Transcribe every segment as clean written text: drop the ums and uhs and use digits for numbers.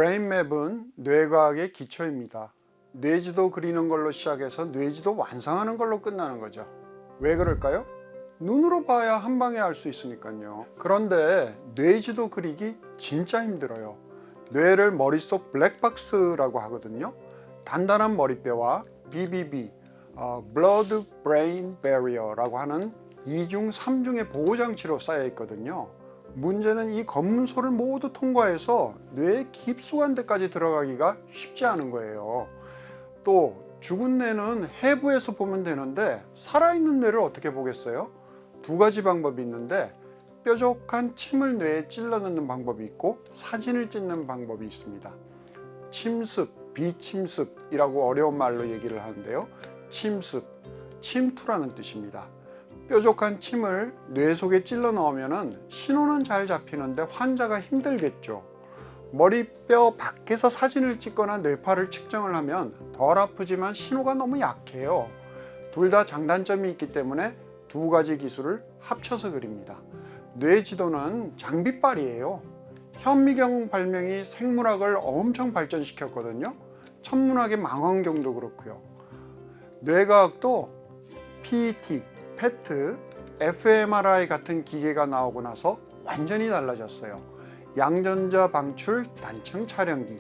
브레인맵은 뇌과학의 기초입니다. 뇌지도 그리는 걸로 시작해서 뇌지도 완성하는 걸로 끝나는 거죠. 왜 그럴까요? 눈으로 봐야 한 방에 알 수 있으니까요. 그런데 뇌지도 그리기 진짜 힘들어요. 뇌를 머릿속 블랙박스라고 하거든요. 단단한 머리뼈와 BBB, Blood Brain Barrier라고 하는 2중, 3중의 보호장치로 쌓여 있거든요. 문제는 이 검문소를 모두 통과해서 뇌의 깊숙한 데까지 들어가기가 쉽지 않은 거예요. 또 죽은 뇌는 해부해서 보면 되는데 살아있는 뇌를 어떻게 보겠어요? 두 가지 방법이 있는데 뾰족한 침을 뇌에 찔러 넣는 방법이 있고 사진을 찍는 방법이 있습니다. 침습, 비침습이라고 어려운 말로 얘기를 하는데요. 침습, 침투라는 뜻입니다. 뾰족한 침을 뇌 속에 찔러 넣으면 신호는 잘 잡히는데 환자가 힘들겠죠. 머리뼈 밖에서 사진을 찍거나 뇌파를 측정을 하면 덜 아프지만 신호가 너무 약해요. 둘 다 장단점이 있기 때문에 두 가지 기술을 합쳐서 그립니다. 뇌지도는 장비빨이에요. 현미경 발명이 생물학을 엄청 발전시켰거든요. 천문학의 망원경도 그렇고요. 뇌과학도 PET, PET, fMRI 같은 기계가 나오고 나서 완전히 달라졌어요. 양전자 방출 단층 촬영기,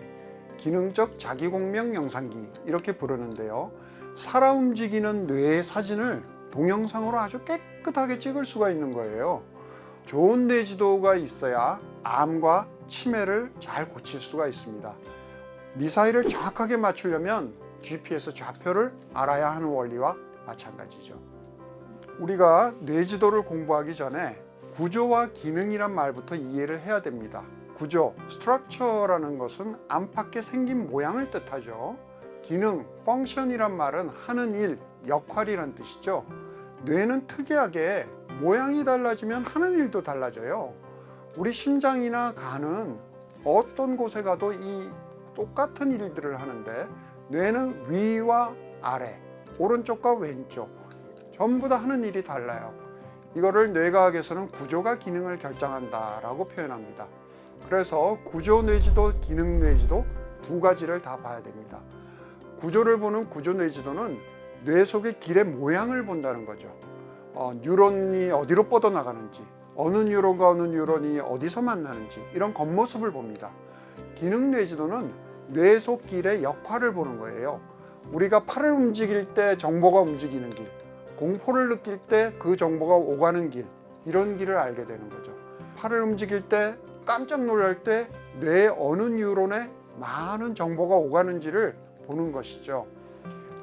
기능적 자기공명 영상기 이렇게 부르는데요. 살아 움직이는 뇌의 사진을 동영상으로 아주 깨끗하게 찍을 수가 있는 거예요. 좋은 뇌지도가 있어야 암과 치매를 잘 고칠 수가 있습니다. 미사일을 정확하게 맞추려면 GPS 좌표를 알아야 하는 원리와 마찬가지죠. 우리가 뇌지도를 공부하기 전에 구조와 기능이란 말부터 이해를 해야 됩니다. 구조, structure라는 것은 안팎에 생긴 모양을 뜻하죠. 기능, function이란 말은 하는 일, 역할이란 뜻이죠. 뇌는 특이하게 모양이 달라지면 하는 일도 달라져요. 우리 심장이나 간은 어떤 곳에 가도 이 똑같은 일들을 하는데 뇌는 위와 아래, 오른쪽과 왼쪽 전부 다 하는 일이 달라요. 이거를 뇌과학에서는 구조가 기능을 결정한다라고 표현합니다. 그래서 구조 뇌지도, 기능 뇌지도 두 가지를 다 봐야 됩니다. 구조를 보는 구조 뇌지도는 뇌 속의 길의 모양을 본다는 거죠. 뉴런이 어디로 뻗어나가는지, 어느 뉴런과 어느 뉴런이 어디서 만나는지 이런 겉모습을 봅니다. 기능 뇌지도는 뇌 속 길의 역할을 보는 거예요. 우리가 팔을 움직일 때 정보가 움직이는 길, 공포를 느낄 때 그 정보가 오가는 길, 이런 길을 알게 되는 거죠. 팔을 움직일 때 깜짝 놀랄 때 뇌의 어느 뉴런에 많은 정보가 오가는지를 보는 것이죠.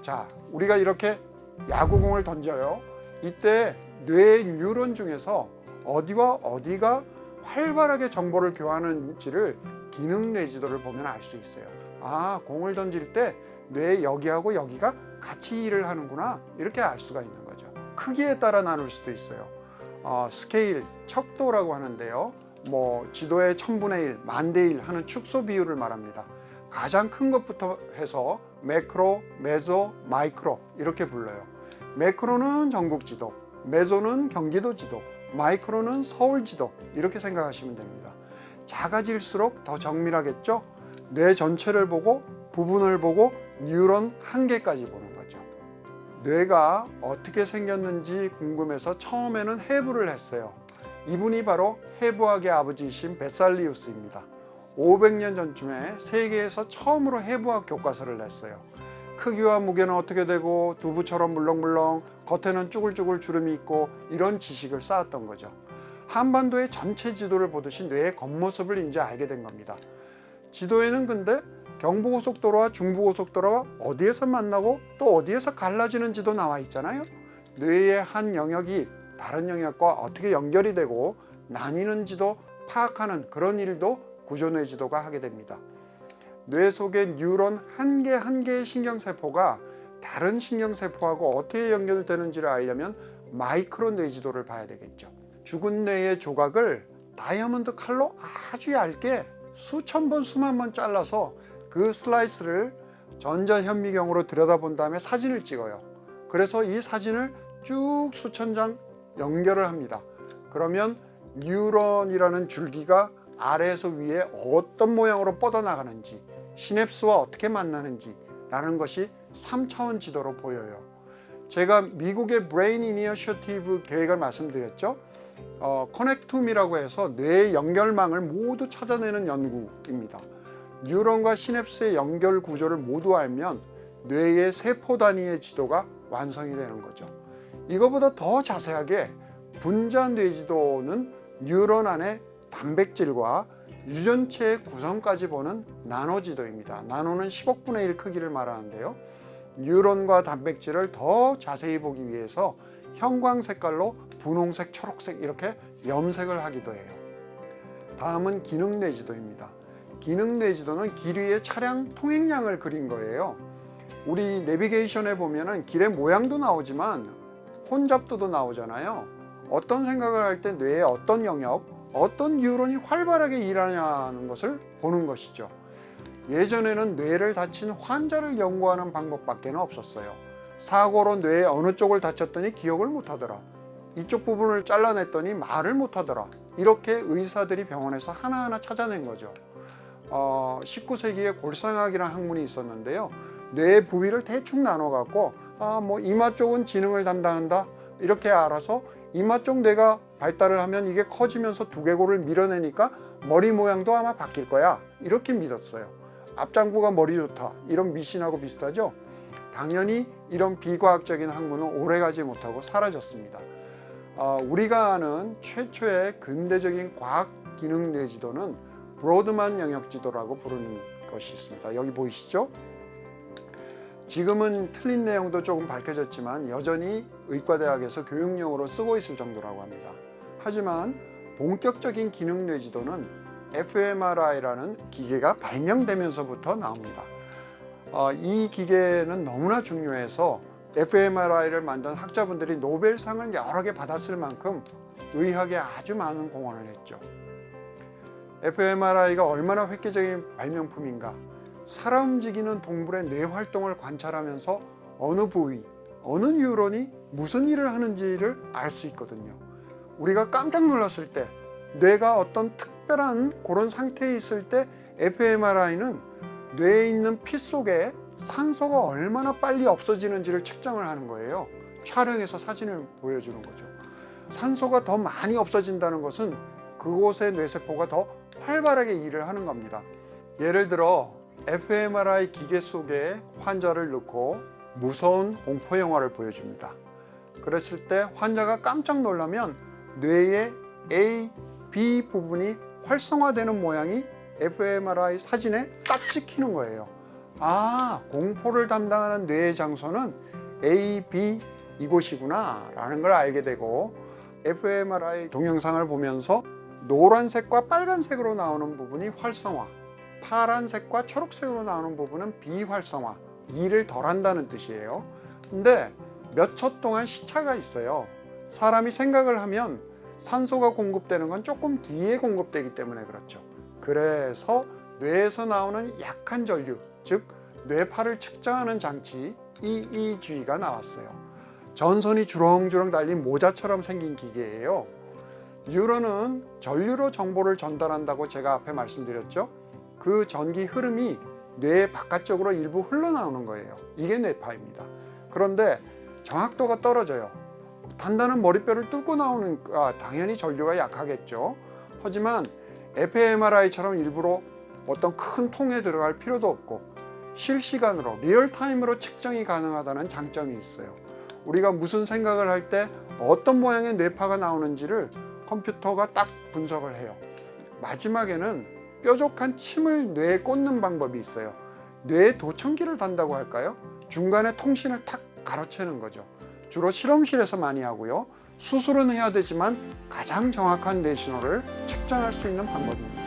자, 우리가 이렇게 야구공을 던져요. 이때 뇌의 뉴런 중에서 어디와 어디가 활발하게 정보를 교환하는지를 기능 뇌지도를 보면 알 수 있어요. 아, 공을 던질 때 뇌 여기하고 여기가 같이 일을 하는구나, 이렇게 알 수가 있는 거죠. 크기에 따라 나눌 수도 있어요. 스케일, 척도라고 하는데요. 지도의 1000분의 1, 만대 1 하는 축소 비율을 말합니다. 가장 큰 것부터 해서 매크로, 메소, 마이크로 이렇게 불러요. 매크로는 전국 지도, 메소는 경기도 지도, 마이크로는 서울 지도, 이렇게 생각하시면 됩니다. 작아질수록 더 정밀하겠죠? 뇌 전체를 보고 부분을 보고 뉴런 한 개까지 보는 거죠. 뇌가 어떻게 생겼는지 궁금해서 처음에는 해부를 했어요. 이분이 바로 해부학의 아버지이신 베살리우스입니다. 500년 전쯤에 세계에서 처음으로 해부학 교과서를 냈어요. 크기와 무게는 어떻게 되고 두부처럼 물렁물렁, 겉에는 쭈글쭈글 주름이 있고 이런 지식을 쌓았던 거죠. 한반도의 전체 지도를 보듯이 뇌의 겉모습을 이제 알게 된 겁니다. 지도에는 근데 경부고속도로와 중부고속도로가 어디에서 만나고 또 어디에서 갈라지는지도 나와 있잖아요. 뇌의 한 영역이 다른 영역과 어떻게 연결이 되고 나뉘는지도 파악하는 그런 일도 구조뇌지도가 하게 됩니다. 뇌 속의 뉴런 한 개 한 개의 신경세포가 다른 신경세포하고 어떻게 연결되는지를 알려면 마이크로 뇌지도를 봐야 되겠죠. 죽은 뇌의 조각을 다이아몬드 칼로 아주 얇게 수천 번, 수만 번 잘라서 그 슬라이스를 전자현미경으로 들여다본 다음에 사진을 찍어요. 그래서 이 사진을 쭉 수천 장 연결을 합니다. 그러면 뉴런이라는 줄기가 아래에서 위에 어떤 모양으로 뻗어나가는지, 시냅스와 어떻게 만나는지 라는 것이 3차원 지도로 보여요. 제가 미국의 브레인 이니셔티브 계획을 말씀드렸죠. 커넥툼이라고 해서 뇌의 연결망을 모두 찾아내는 연구입니다. 뉴런과 시냅스의 연결 구조를 모두 알면 뇌의 세포 단위의 지도가 완성이 되는 거죠. 이거보다 더 자세하게 분자 뇌지도는 뉴런 안에 단백질과 유전체의 구성까지 보는 나노지도입니다. 나노는 10억분의 1 크기를 말하는데요. 뉴런과 단백질을 더 자세히 보기 위해서 형광 색깔로 분홍색, 초록색 이렇게 염색을 하기도 해요. 다음은 기능 뇌지도입니다. 기능 뇌지도는 길 위에 차량 통행량을 그린 거예요. 우리 내비게이션에 보면은 길의 모양도 나오지만 혼잡도도 나오잖아요. 어떤 생각을 할 때 뇌의 어떤 영역, 어떤 뉴런이 활발하게 일하냐는 것을 보는 것이죠. 예전에는 뇌를 다친 환자를 연구하는 방법밖에 없었어요. 사고로 뇌의 어느 쪽을 다쳤더니 기억을 못하더라. 이쪽 부분을 잘라냈더니 말을 못하더라. 이렇게 의사들이 병원에서 하나하나 찾아낸 거죠. 19세기에 골상학이라는 학문이 있었는데요. 뇌의 부위를 대충 나눠 갖고 이마 쪽은 지능을 담당한다 이렇게 알아서 이마 쪽 뇌가 발달을 하면 이게 커지면서 두개골을 밀어내니까 머리 모양도 아마 바뀔 거야 이렇게 믿었어요. 앞장부가 머리 좋다 이런 미신하고 비슷하죠. 당연히 이런 비과학적인 학문은 오래가지 못하고 사라졌습니다. 우리가 아는 최초의 근대적인 과학 기능 뇌지도는 브로드만 영역 지도라고 부르는 것이 있습니다. 여기 보이시죠? 지금은 틀린 내용도 조금 밝혀졌지만 여전히 의과대학에서 교육용으로 쓰고 있을 정도라고 합니다. 하지만 본격적인 기능 뇌지도는 fMRI라는 기계가 발명되면서부터 나옵니다. 이 기계는 너무나 중요해서 fMRI를 만든 학자분들이 노벨상을 여러 개 받았을 만큼 의학에 아주 많은 공헌을 했죠. fMRI가 얼마나 획기적인 발명품인가. 살아 움직이는 동물의 뇌 활동을 관찰하면서 어느 부위, 어느 뉴런이 무슨 일을 하는지를 알 수 있거든요. 우리가 깜짝 놀랐을 때, 뇌가 어떤 특별한 그런 상태에 있을 때 fMRI는 뇌에 있는 피 속에 산소가 얼마나 빨리 없어지는지를 측정을 하는 거예요. 촬영해서 사진을 보여주는 거죠. 산소가 더 많이 없어진다는 것은 그곳의 뇌세포가 더 활발하게 일을 하는 겁니다. 예를 들어 fMRI 기계 속에 환자를 넣고 무서운 공포 영화를 보여줍니다. 그랬을 때 환자가 깜짝 놀라면 뇌의 A, B 부분이 활성화되는 모양이 fMRI 사진에 딱 찍히는 거예요. 공포를 담당하는 뇌의 장소는 A, B 이곳이구나 라는 걸 알게 되고 fMRI 동영상을 보면서 노란색과 빨간색으로 나오는 부분이 활성화, 파란색과 초록색으로 나오는 부분은 비활성화, 일을 덜 한다는 뜻이에요. 근데 몇 초 동안 시차가 있어요. 사람이 생각을 하면 산소가 공급되는 건 조금 뒤에 공급되기 때문에 그렇죠. 그래서 뇌에서 나오는 약한 전류, 즉 뇌파를 측정하는 장치 EEG가 나왔어요. 전선이 주렁주렁 달린 모자처럼 생긴 기계예요. 뉴런은 전류로 정보를 전달한다고 제가 앞에 말씀드렸죠. 그 전기 흐름이 뇌 바깥쪽으로 일부 흘러나오는 거예요. 이게 뇌파입니다. 그런데 정확도가 떨어져요. 단단한 머리뼈를 뚫고 나오니까 당연히 전류가 약하겠죠. 하지만 fMRI처럼 일부러 어떤 큰 통에 들어갈 필요도 없고 실시간으로 리얼타임으로 측정이 가능하다는 장점이 있어요. 우리가 무슨 생각을 할 때 어떤 모양의 뇌파가 나오는지를 컴퓨터가 딱 분석을 해요. 마지막에는 뾰족한 침을 뇌에 꽂는 방법이 있어요. 뇌에 도청기를 단다고 할까요? 중간에 통신을 탁 가로채는 거죠. 주로 실험실에서 많이 하고요. 수술은 해야 되지만 가장 정확한 뇌 신호를 측정할 수 있는 방법입니다.